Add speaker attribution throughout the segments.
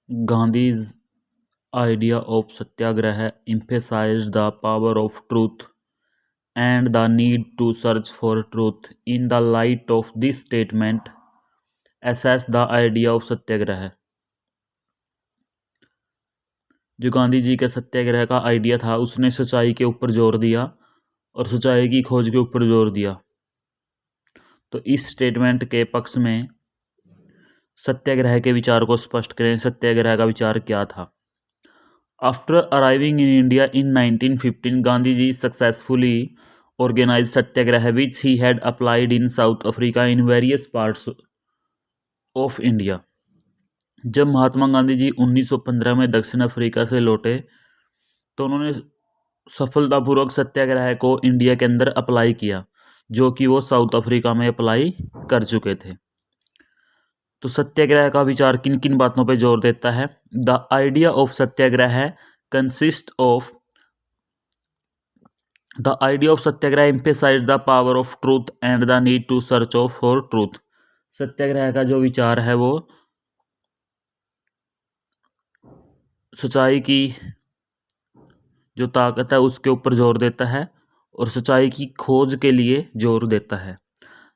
Speaker 1: Gandhi's idea of satyagraha emphasized the power of truth and the need to search for truth. In the light of this statement, assess the idea of satyagraha. जो गांधी जी के सत्याग्रह का idea था उसने सच्चाई के ऊपर जोर दिया और सच्चाई की खोज के ऊपर जोर दिया। तो इस स्टेटमेंट के पक्ष में सत्याग्रह के विचार को स्पष्ट करें। सत्याग्रह का विचार क्या था? After arriving in India in 1915, Gandhi ji successfully organized satyagraha which he had applied in South Africa in various parts of India। जब महात्मा गांधी जी 1915 में दक्षिण अफ्रीका से लौटे तो उन्होंने सफलतापूर्वक सत्याग्रह को इंडिया के अंदर अप्लाई किया, जो कि वो साउथ अफ्रीका में अप्लाई कर चुके थे। तो सत्याग्रह का विचार किन किन बातों पे जोर देता है? The idea of Satyagraha consist of The idea of Satyagraha emphasized the power of truth and the need to search for truth। सत्याग्रह का जो विचार है वो सच्चाई की जो ताकत है उसके ऊपर जोर देता है और सच्चाई की खोज के लिए जोर देता है।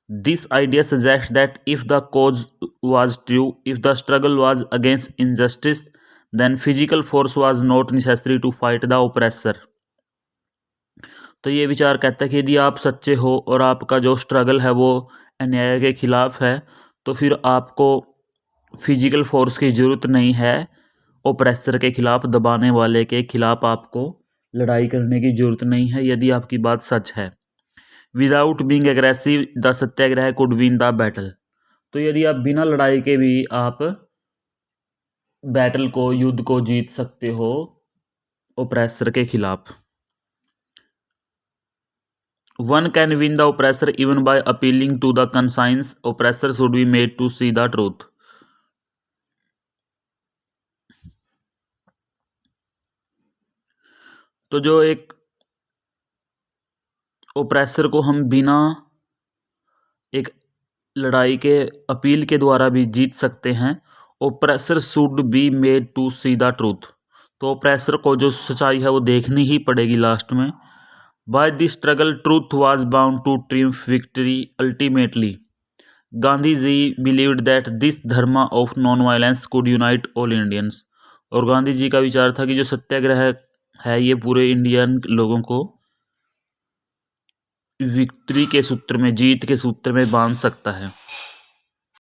Speaker 1: This idea suggests that if the cause was true, if the struggle was against injustice, then physical force was not necessary to fight the oppressor। तो ये विचार कहता है कि यदि आप सच्चे हो और आपका जो स्ट्रगल है वो अन्याय के खिलाफ है तो फिर आपको फिजिकल फोर्स की ज़रूरत नहीं है, ओप्रेसर के खिलाफ, दबाने वाले के खिलाफ आपको लड़ाई करने की ज़रूरत नहीं है यदि आपकी बात सच है। Without being aggressive the Satyagraha could win the battle. तो यदि आप बिना लड़ाई के भी आप बैटल को, युद्ध को जीत सकते हो ओप्रेसर के खिलाफ। One can win the oppressor even by appealing to the conscience। Oppressor should be made to see the truth। तो जो एक ओप्रेसर को हम बिना एक लड़ाई के अपील के द्वारा भी जीत सकते हैं। Oppressor should be made to see the truth. तो ओप्रेसर को जो सच्चाई है वो देखनी ही पड़ेगी लास्ट में। By this struggle, truth was bound to triumph victory ultimately। Gandhiji believed that this dharma of non-violence could unite all Indians। और गांधी जी का विचार था कि जो सत्याग्रह है ये पूरे इंडियन लोगों को विक्ट्री के सूत्र में, जीत के सूत्र में बांध सकता है।